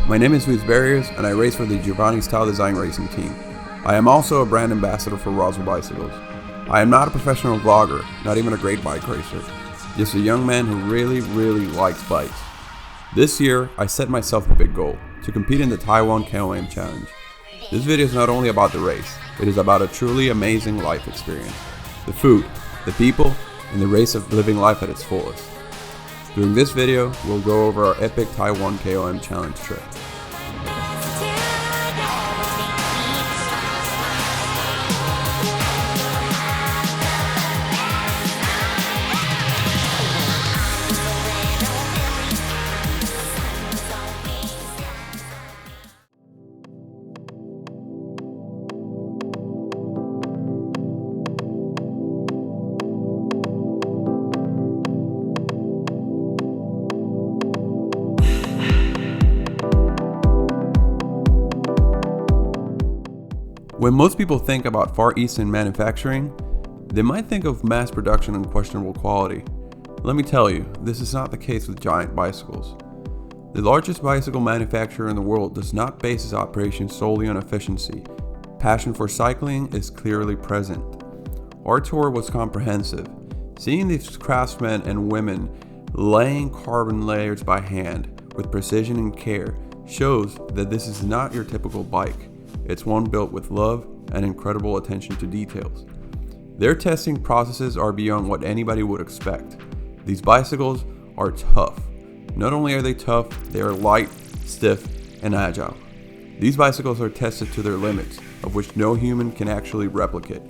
My name is Luis Berrios, and I race for the Giovannistiledesigninc racing team. I am also a brand ambassador for Roswellbicycles. I am not a professional vlogger, not even a great bike racer, just a young man who really likes bikes. This year, I set myself a big goal, to compete in the Taiwan KOM challenge. This video is not only about the race, it is about a truly amazing life experience. The food, the people, and the race of living life at its fullest. During this video, we'll go over our epic Taiwan KOM challenge trip. When most people think about Far Eastern manufacturing, they might think of mass production and questionable quality. Let me tell you, this is not the case with Giant Bicycles. The largest bicycle manufacturer in the world does not base its operations solely on efficiency. Passion for cycling is clearly present. Our tour was comprehensive. Seeing these craftsmen and women laying carbon layers by hand with precision and care shows that this is not your typical bike. It's one built with love and incredible attention to details. Their testing processes are beyond what anybody would expect. These bicycles are tough. Not only are they tough, they are light, stiff, and agile. These bicycles are tested to their limits, of which no human can actually replicate.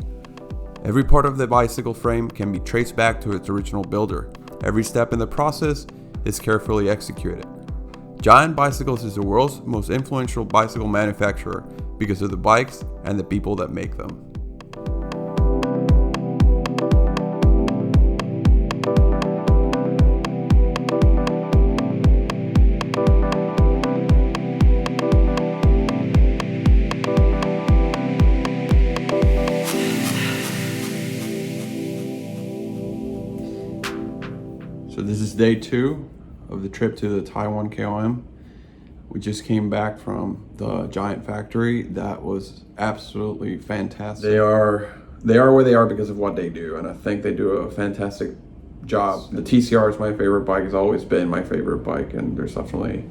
Every part of the bicycle frame can be traced back to its original builder. Every step in the process is carefully executed. Giant Bicycles is the world's most influential bicycle manufacturer because of the bikes and the people that make them. So this is day 2 of the trip to the Taiwan KOM. We just came back from the Giant factory. That was absolutely fantastic. They are where they are because of what they do, and I think they do a fantastic job. The TCR is my favorite bike, has always been my favorite bike, and there's definitely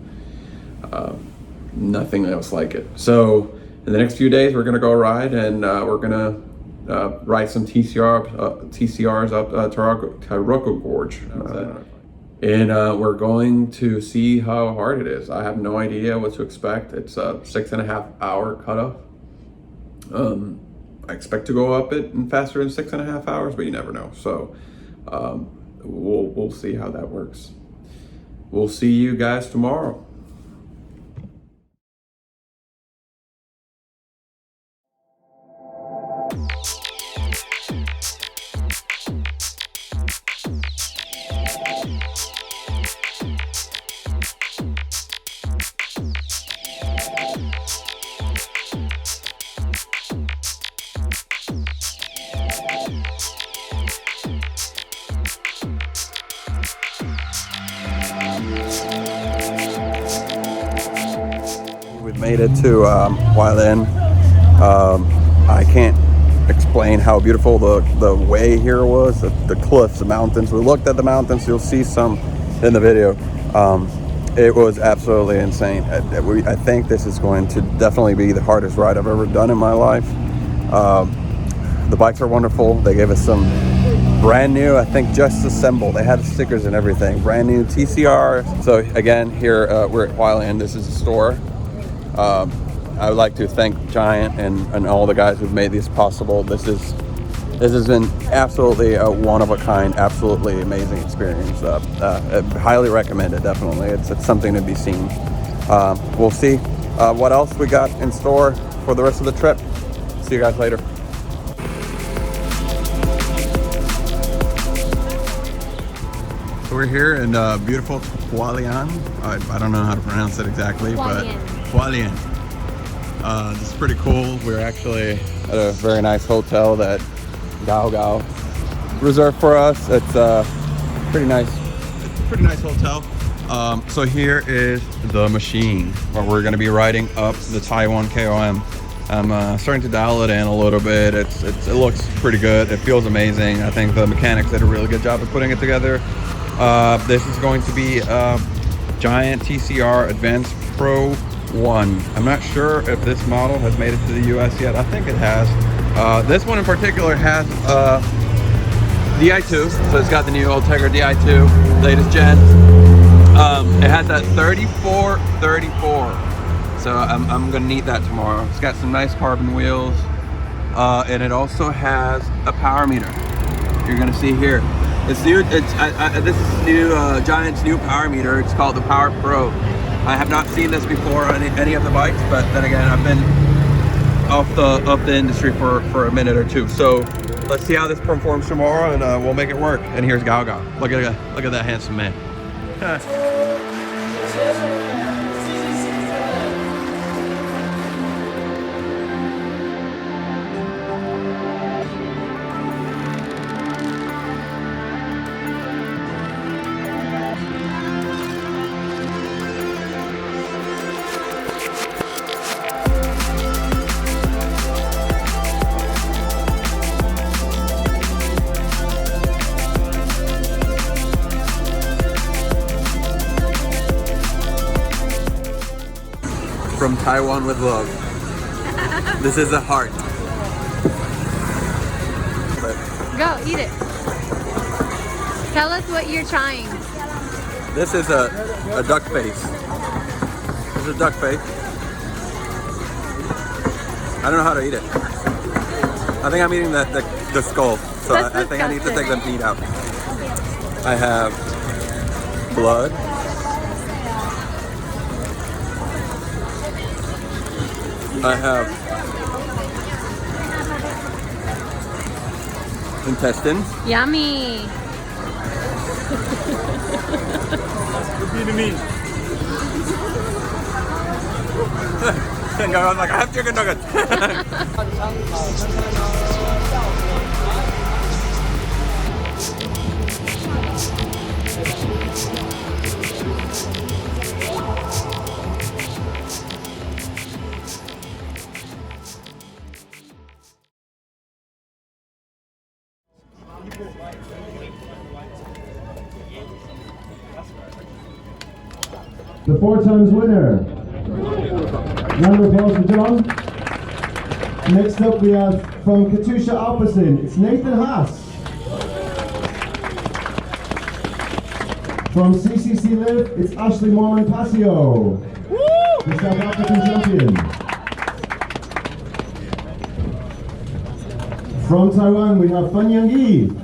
nothing else like it. So in the next few days, we're gonna go ride, and we're gonna ride some TCRs up Taroko Gorge. And we're going to see how hard it is. I have no idea what to expect. It's a 6.5 hour cutoff. I expect to go up it in faster than 6.5 hours, but you never know. So we'll see how that works. We'll see you guys tomorrow. We've made it to Hualien. I can't explain how beautiful the way here was, the cliffs, the mountains. We looked at the mountains, you'll see some in the video. It was absolutely insane. I think this is going to definitely be the hardest ride I've ever done in my life. The bikes are wonderful. They gave us some brand new, I think just assembled. They had stickers and everything. Brand new TCR. So again, here we're at Hualien. This is a store. I would like to thank Giant and all the guys who've made this possible. This has been absolutely a one-of-a-kind, absolutely amazing experience. Highly recommend it, definitely. It's something to be seen. We'll see what else we got in store for the rest of the trip. See you guys later. So we're here in beautiful Hualien. I don't know how to pronounce it exactly, but Hualien. This is pretty cool. We're actually at a very nice hotel that Gao reserved for us. It's a pretty nice hotel. So here is the machine where we're going to be riding up the Taiwan KOM. I'm starting to dial it in a little bit. It looks pretty good. It feels amazing. I think the mechanics did a really good job of putting it together. This is going to be Giant TCR Advanced Pro 1. I'm not sure if this model has made it to the US yet. I think it has. This one in particular has DI2, so it's got the new Ultegra DI2, latest gen. It has that 3434, so I'm gonna need that tomorrow. It's got some nice carbon wheels, and it also has a power meter. You're gonna see here. It's new. This is new Giant's new power meter. It's called the Power Pro. I have not seen this before on any of the bikes, but then again, I've been off the industry for a minute or two. So let's see how this performs tomorrow, and we'll make it work. And here's Gao Gao. Look at that handsome man. From Taiwan with love. This is a heart. Go, eat it. Tell us what you're trying. This is a duck face. This is a duck face. I don't know how to eat it. I think I'm eating the skull. So I think I need to take the meat out. I have blood. I have intestines. Yummy. And I was like, I have chicken nuggets. The 4 times winner. Round of applause for John. Next up we have from Katusha Alpecin, it's Nathan Haas. From CCC Live, it's Ashley Mormon Passio, the South African champion. From Taiwan we have Fan Yang.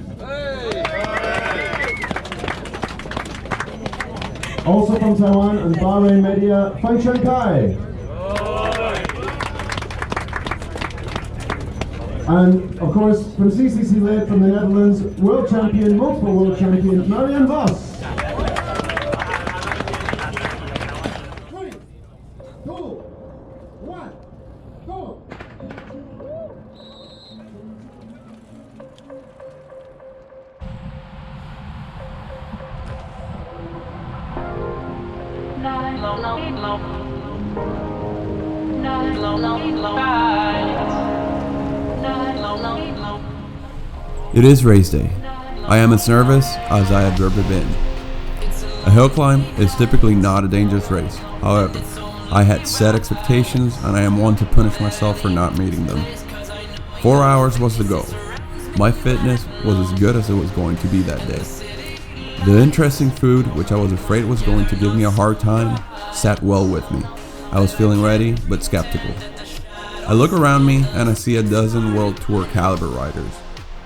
Also from Taiwan and Bahrain Media, Fan Shankai. And of course from CCC Lid from the Netherlands, world champion, multiple world champion, Marianne Vos. 3, 2, 1, go! It is race day. I am as nervous as I have ever been. A hill climb is typically not a dangerous race. However, I had set expectations and I am one to punish myself for not meeting them. 4 hours was the goal. My fitness was as good as it was going to be that day. The interesting food, which I was afraid was going to give me a hard time, sat well with me. I was feeling ready, but skeptical. I look around me and I see a dozen World Tour caliber riders.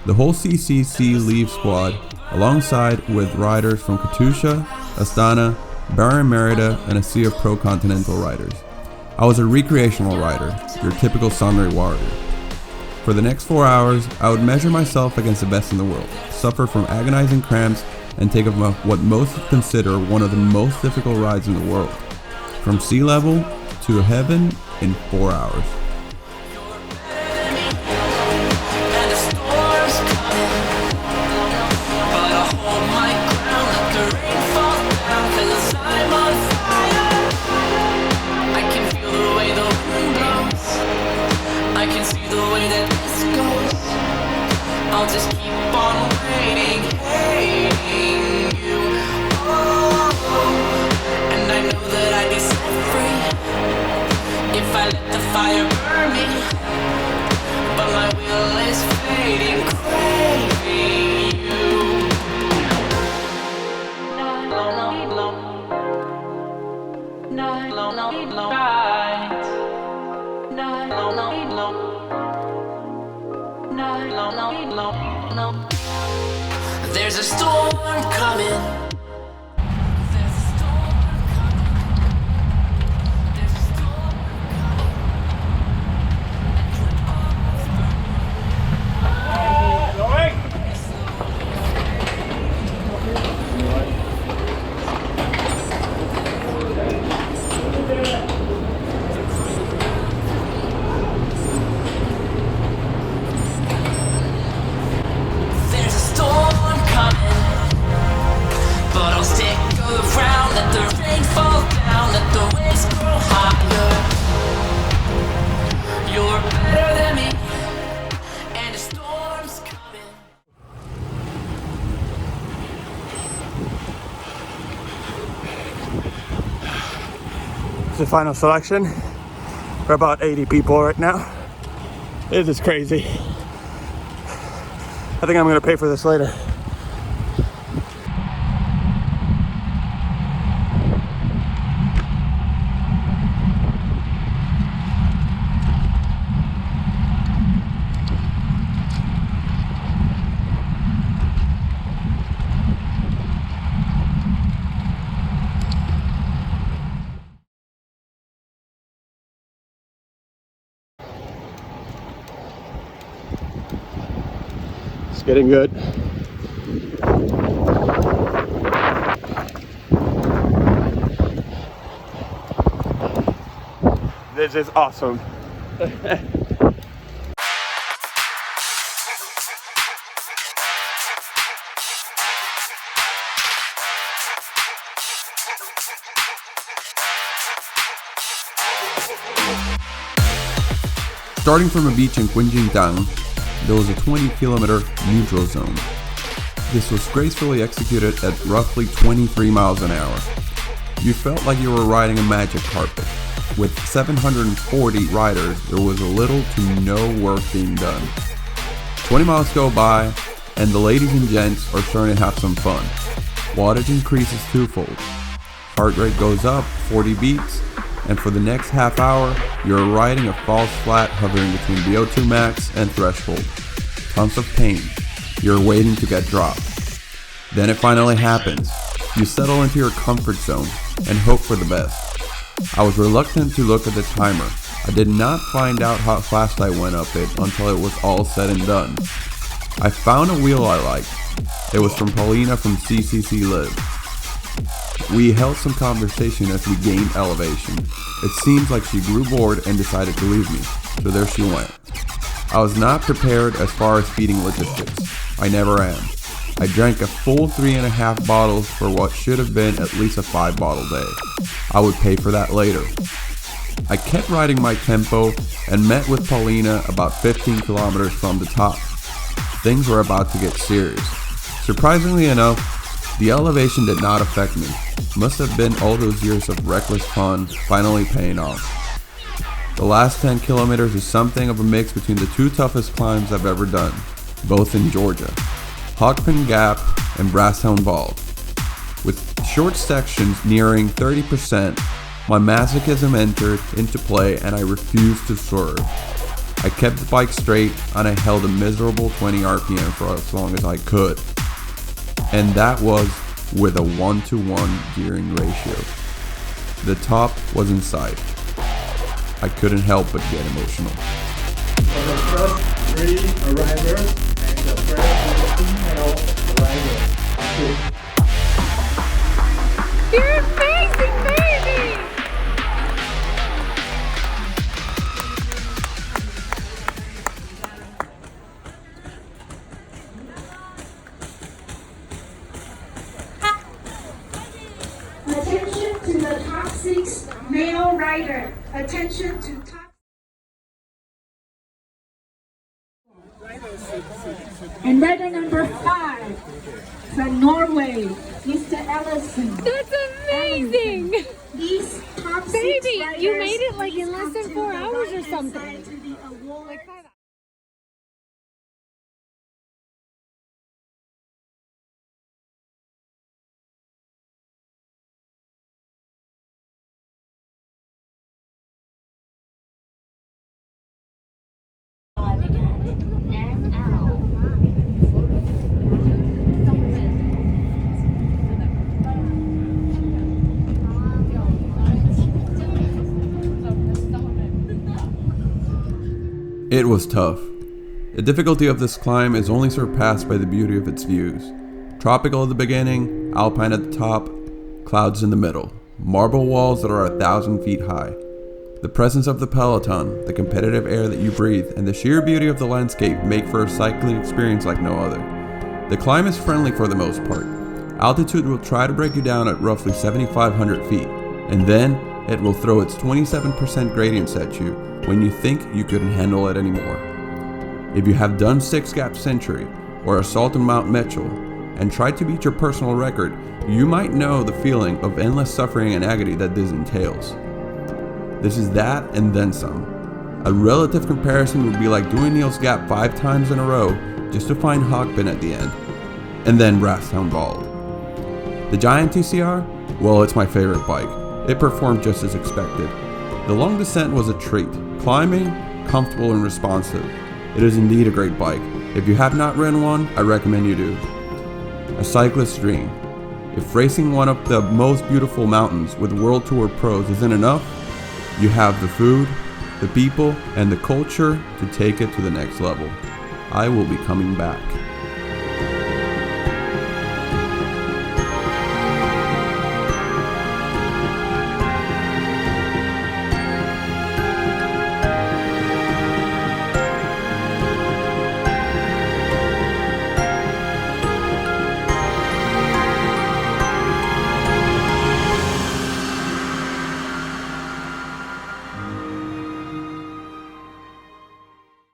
The whole CCC Leave squad, alongside with riders from Katusha, Astana, Bahrain Merida, and a sea of pro continental riders. I was a recreational rider, your typical Sunray warrior. For the next 4 hours, I would measure myself against the best in the world, suffer from agonizing cramps, and take up what most consider one of the most difficult rides in the world. From sea level to heaven in 4 hours. But I hold my ground, let the rain fall down, 'cause I that this goes. I'll just keep on waiting, hating you. Oh, and I know that I get set free if I let the fire burn me. But my will is fading, craving you. There's a storm coming. There's a storm coming. There's a storm It's the final selection. We're about 80 people right now. This is crazy. I think I'm gonna pay for this later. It's getting good. This is awesome. Starting from a beach in Qinjingdang, there was a 20-kilometer neutral zone. This was gracefully executed at roughly 23 miles an hour. You felt like you were riding a magic carpet. With 740 riders, there was little to no work being done. 20 miles go by, and the ladies and gents are starting to have some fun. Wattage increases twofold. Heart rate goes up 40 beats, and for the next half hour, you're riding a false flat hovering between VO2 max and threshold. Tons of pain. You're waiting to get dropped. Then it finally happens. You settle into your comfort zone and hope for the best. I was reluctant to look at the timer. I did not find out how fast I went up it until it was all said and done. I found a wheel I liked. It was from Paulina from CCC Live. We held some conversation as we gained elevation. It seems like she grew bored and decided to leave me, so there she went. I was not prepared as far as feeding logistics. I never am. I drank a full 3.5 bottles for what should have been at least a 5-bottle day. I would pay for that later. I kept riding my tempo and met with Paulina about 15 kilometers from the top. Things were about to get serious. Surprisingly enough, the elevation did not affect me. Must have been all those years of reckless fun finally paying off. The last 10 kilometers is something of a mix between the two toughest climbs I've ever done, both in Georgia, Hogpen Gap and Brasstown Vault. With short sections nearing 30%, my masochism entered into play and I refused to swerve. I kept the bike straight and I held a miserable 20 RPM for as long as I could. And that was with a 1-to-1 gearing ratio. The top was in sight. I couldn't help but get emotional. For the first 3 arrivals and the first female arrival. You're amazing, baby! Attention to the top 6 male rider. Attention to top And rider number 5 from Norway, Mr. Ellison. That's amazing! These top 6 Baby, riders, you made it like in please less come than to 4 the hours or right-hand something. side to the award. Like 5 hours. It was tough. The difficulty of this climb is only surpassed by the beauty of its views. Tropical at the beginning, alpine at the top, clouds in the middle, marble walls that are 1,000 feet high. The presence of the peloton, the competitive air that you breathe, and the sheer beauty of the landscape make for a cycling experience like no other. The climb is friendly for the most part. Altitude will try to break you down at roughly 7,500 feet, and then it will throw its 27% gradients at you when you think you couldn't handle it anymore. If you have done 6 Gap Century or Assault on Mount Mitchell and tried to beat your personal record, you might know the feeling of endless suffering and agony that this entails. This is that and then some. A relative comparison would be like doing Neil's Gap 5 times in a row just to find Hawkpin at the end, and then Rathstown Bald. The Giant TCR? Well, it's my favorite bike. It performed just as expected. The long descent was a treat. Climbing, comfortable and responsive. It is indeed a great bike. If you have not ridden one, I recommend you do. A cyclist's dream. If racing one of the most beautiful mountains with World Tour pros isn't enough, you have the food, the people, and the culture to take it to the next level. I will be coming back.